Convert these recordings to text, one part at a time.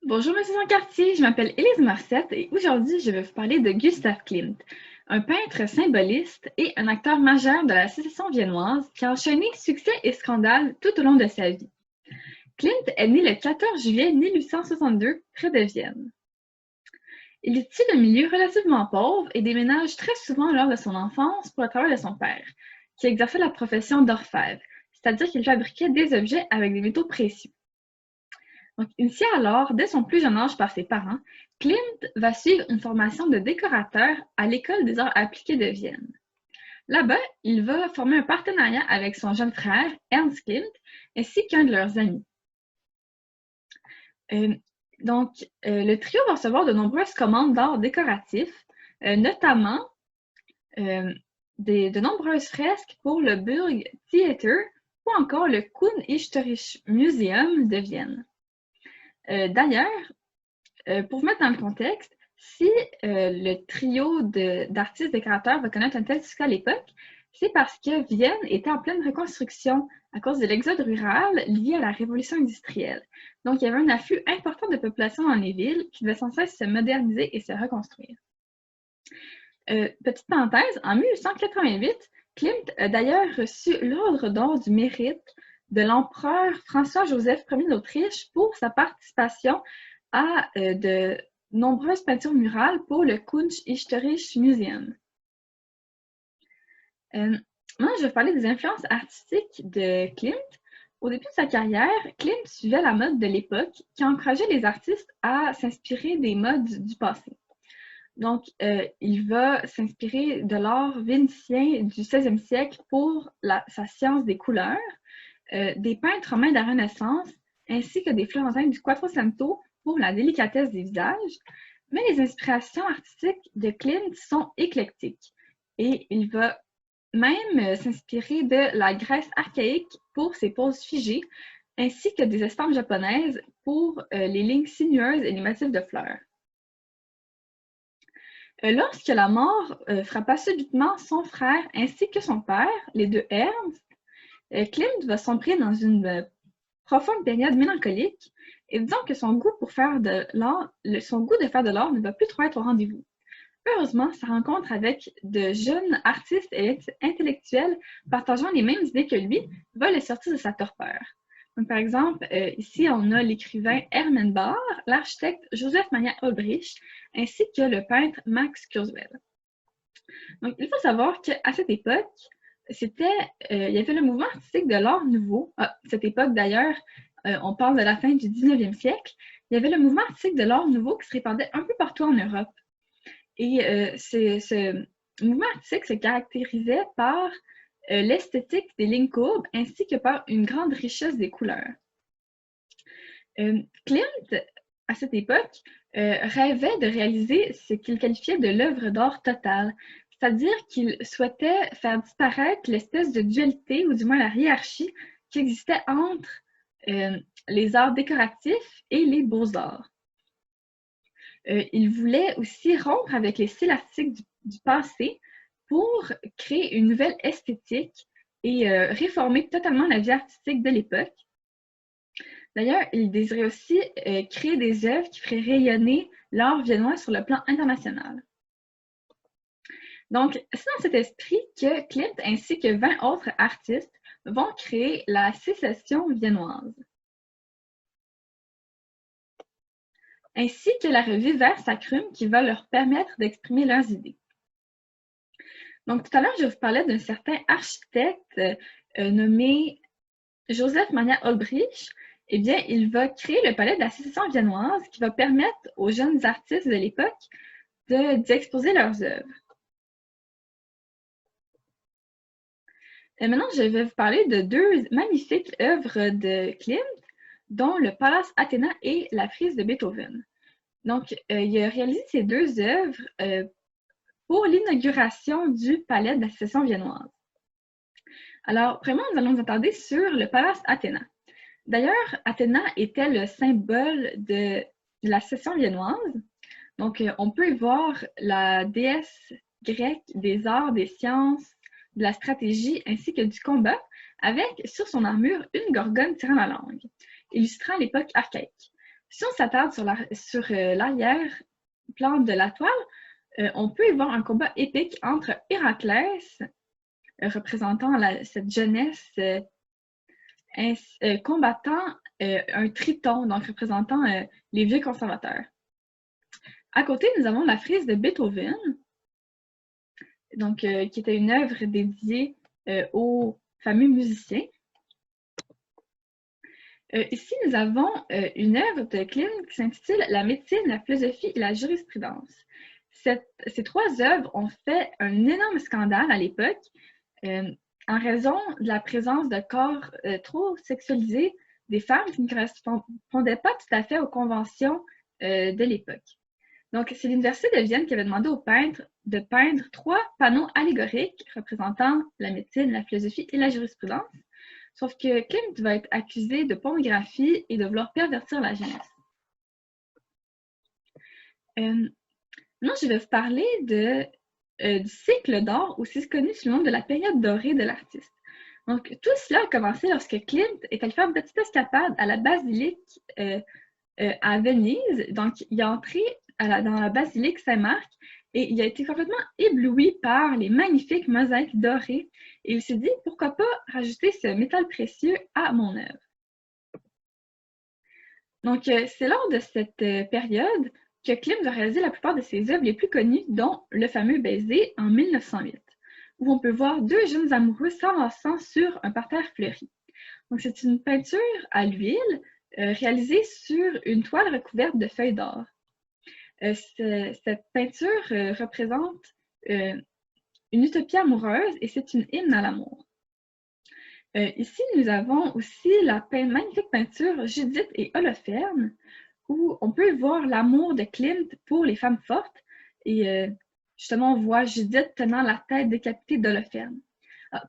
Bonjour Monsieur Sancartier, je m'appelle Élise Morissette et aujourd'hui je vais vous parler de Gustav Klimt, un peintre symboliste et un acteur majeur de la sécession viennoise qui a enchaîné succès et scandales tout au long de sa vie. Klimt est né le 14 juillet 1862 près de Vienne. Il est issu d'un milieu relativement pauvre et déménage très souvent lors de son enfance pour le travail de son père, qui exerçait la profession d'orfèvre, c'est-à-dire qu'il fabriquait des objets avec des métaux précieux. Donc, initié alors, dès son plus jeune âge par ses parents, Klimt va suivre une formation de décorateur à l'École des arts appliqués de Vienne. Là-bas, il va former un partenariat avec son jeune frère, Ernst Klimt, ainsi qu'un de leurs amis. Le trio va recevoir de nombreuses commandes d'art décoratif, notamment de nombreuses fresques pour le Burg Theater ou encore le Kunsthistorisches Museum de Vienne. D'ailleurs, pour vous mettre dans le contexte, si le trio d'artistes décorateurs va connaître un tel succès à l'époque, c'est parce que Vienne était en pleine reconstruction à cause de l'exode rural lié à la révolution industrielle. Donc, il y avait un afflux important de population dans les villes qui devait sans cesse se moderniser et se reconstruire. Petite parenthèse, en 1888, Klimt a d'ailleurs reçu l'Ordre d'or du mérite de l'empereur François-Joseph Ier d'Autriche pour sa participation à de nombreuses peintures murales pour le Kunsthistorisches Museum. Maintenant, je vais parler des influences artistiques de Klimt. Au début de sa carrière, Klimt suivait la mode de l'époque qui encourageait les artistes à s'inspirer des modes du passé. Donc, il va s'inspirer de l'art vénitien du 16e siècle pour sa science des couleurs, des peintres romains de la Renaissance, ainsi que des Florentins du Quattrocento pour la délicatesse des visages. Mais les inspirations artistiques de Klimt sont éclectiques et il va même s'inspirer de la Grèce archaïque pour ses poses figées, ainsi que des estampes japonaises pour les lignes sinueuses et les motifs de fleurs. Lorsque la mort frappa subitement son frère ainsi que son père, les deux Ernst, Klimt va sombrer dans une profonde période mélancolique et disons que son goût de faire de l'art ne va plus trop être au rendez-vous. Heureusement, sa rencontre avec de jeunes artistes et intellectuels partageant les mêmes idées que lui va le sortir de sa torpeur. Donc, par exemple, ici, on a l'écrivain Hermann Bahr, l'architecte Joseph Maria Ulbricht, ainsi que le peintre Max Kurzweil. Donc, il faut savoir qu'à cette époque, il y avait le mouvement artistique de l'art nouveau. Cette époque, d'ailleurs, on parle de la fin du 19e siècle. Il y avait le mouvement artistique de l'art nouveau qui se répandait un peu partout en Europe. Et ce mouvement artistique se caractérisait par l'esthétique des lignes courbes ainsi que par une grande richesse des couleurs. Klimt, à cette époque, rêvait de réaliser ce qu'il qualifiait de l'œuvre d'art totale, c'est-à-dire qu'il souhaitait faire disparaître l'espèce de dualité, ou du moins la hiérarchie, qui existait entre les arts décoratifs et les beaux-arts. Il voulait aussi rompre avec les styles artistiques du passé pour créer une nouvelle esthétique et réformer totalement la vie artistique de l'époque. D'ailleurs, il désirait aussi créer des œuvres qui feraient rayonner l'art viennois sur le plan international. Donc, c'est dans cet esprit que Klimt ainsi que 20 autres artistes vont créer la sécession viennoise, ainsi que la revue Vers Sacrum qui va leur permettre d'exprimer leurs idées. Donc, tout à l'heure, je vous parlais d'un certain architecte nommé Joseph Maria Ulbricht. Eh bien, il va créer le palais de la sécession viennoise qui va permettre aux jeunes artistes de l'époque d'exposer leurs œuvres. Et maintenant, je vais vous parler de deux magnifiques œuvres de Klimt, dont le Pallas Athéna et la frise de Beethoven. Donc, il a réalisé ces deux œuvres pour l'inauguration du palais de la sécession viennoise. Alors, premièrement, nous allons nous attarder sur le Pallas Athéna. D'ailleurs, Athéna était le symbole de la sécession viennoise. Donc, on peut y voir la déesse grecque des arts, des sciences, de la stratégie ainsi que du combat, avec sur son armure une gorgone tirant la langue, illustrant l'époque archaïque. Si on s'attarde sur l'arrière-plan de la toile, on peut y voir un combat épique entre Héraclès, représentant cette jeunesse combattant un triton, donc représentant les vieux conservateurs. À côté, nous avons la frise de Beethoven, donc, qui était une œuvre dédiée aux fameux musiciens. Ici, nous avons une œuvre de Klimt qui s'intitule « La médecine, la philosophie et la jurisprudence ». Ces trois œuvres ont fait un énorme scandale à l'époque en raison de la présence de corps trop sexualisés des femmes qui ne correspondaient pas tout à fait aux conventions de l'époque. Donc, c'est l'Université de Vienne qui avait demandé aux peintres de peindre 3 panneaux allégoriques représentant la médecine, la philosophie et la jurisprudence. Sauf que Klimt va être accusé de pornographie et de vouloir pervertir la jeunesse. Maintenant, je vais vous parler du cycle d'or, aussi connu sous le nom de la période dorée de l'artiste. Donc, tout cela a commencé lorsque Klimt est allé faire une petite escapade à la basilique à Venise. Donc, il est entré dans la basilique Saint-Marc et il a été complètement ébloui par les magnifiques mosaïques dorées. Et il s'est dit, pourquoi pas rajouter ce métal précieux à mon œuvre? Donc, c'est lors de cette période que Klimt va réaliser la plupart de ses œuvres les plus connues, dont le fameux Baiser en 1908, où on peut voir 2 jeunes amoureux s'enlaçant sur un parterre fleuri. Donc, c'est une peinture à l'huile réalisée sur une toile recouverte de feuilles d'or. Cette peinture représente une utopie amoureuse et c'est une hymne à l'amour. Ici, nous avons aussi la magnifique peinture Judith et Holoferne, où on peut voir l'amour de Klimt pour les femmes fortes. Et justement, on voit Judith tenant la tête décapitée d'Holoferne.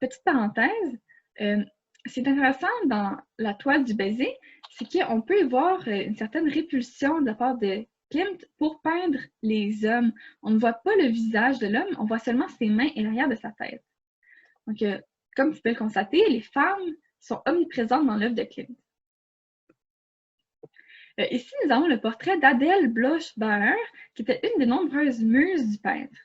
Petite parenthèse, c'est intéressant dans la toile du baiser, c'est qu'on peut y voir une certaine répulsion de la part de Klimt pour peindre les hommes. On ne voit pas le visage de l'homme, on voit seulement ses mains et l'arrière de sa tête. Donc, comme tu peux le constater, les femmes sont omniprésentes dans l'œuvre de Klimt. Ici, nous avons le portrait d'Adèle Bloch-Bauer, qui était une des nombreuses muses du peintre.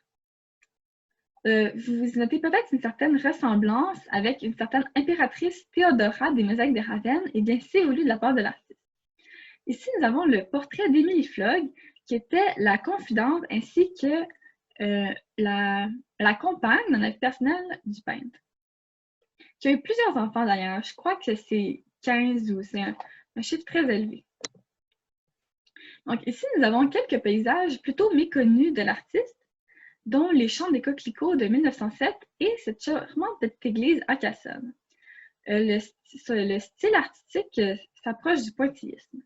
Vous notez peut-être une certaine ressemblance avec une certaine impératrice Théodora des mosaïques de Ravenne, et bien c'est voulu de la part de l'artiste. Ici, nous avons le portrait d'Émilie Flog, qui était la confidente ainsi que la compagne dans la vie personnelle du peintre, qui a eu plusieurs enfants d'ailleurs. Je crois que c'est 15 ou c'est un chiffre très élevé. Donc ici, nous avons quelques paysages plutôt méconnus de l'artiste, dont les champs des coquelicots de 1907 et cette charmante petite église à Cassonne. Le style artistique s'approche du pointillisme.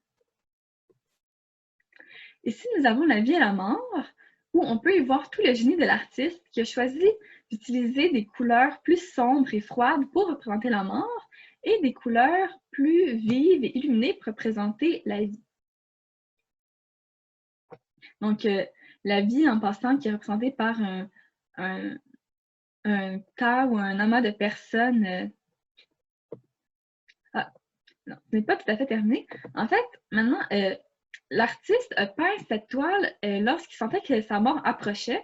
Ici, nous avons la vie et la mort, où on peut y voir tout le génie de l'artiste qui a choisi d'utiliser des couleurs plus sombres et froides pour représenter la mort et des couleurs plus vives et illuminées pour représenter la vie. Donc, la vie, en passant, qui est représentée par un tas ou un amas de personnes. Ah, non, ce n'est pas tout à fait terminé. En fait, maintenant, l'artiste a peint cette toile lorsqu'il sentait que sa mort approchait.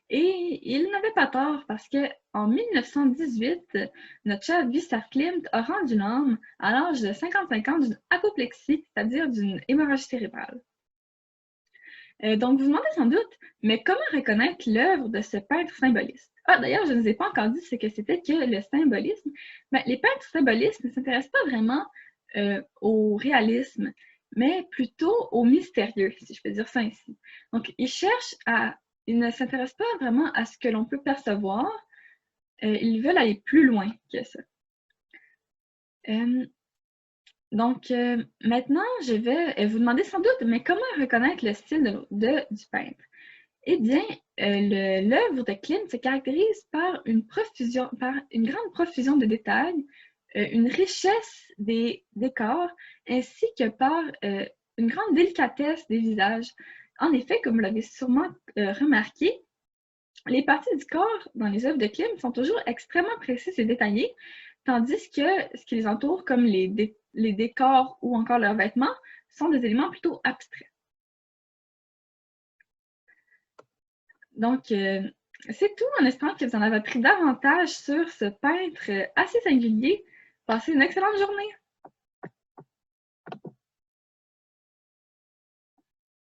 Et il n'avait pas tort parce qu'en 1918, notre cher Gustav Klimt a rendu l'âme à l'âge de 55 ans d'une apoplexie, c'est-à-dire d'une hémorragie cérébrale. Donc, vous vous demandez sans doute, mais comment reconnaître l'œuvre de ce peintre symboliste? Ah, d'ailleurs, je ne vous ai pas encore dit ce que c'était que le symbolisme. Mais les peintres symbolistes ne s'intéressent pas vraiment au réalisme, mais plutôt au mystérieux, si je peux dire ça ainsi. Donc, ils ne s'intéressent pas vraiment à ce que l'on peut percevoir, ils veulent aller plus loin que ça. Donc, maintenant, je vais vous demander sans doute, mais comment reconnaître le style du peintre? Eh bien, l'œuvre de Klimt se caractérise par une grande profusion de détails, une richesse des décors, ainsi que par une grande délicatesse des visages. En effet, comme vous l'avez sûrement remarqué, les parties du corps dans les œuvres de Klimt sont toujours extrêmement précises et détaillées, tandis que ce qui les entoure, comme les décors ou encore leurs vêtements, sont des éléments plutôt abstraits. Donc, c'est tout, en espérant que vous en avez appris davantage sur ce peintre assez singulier. Passez une excellente journée!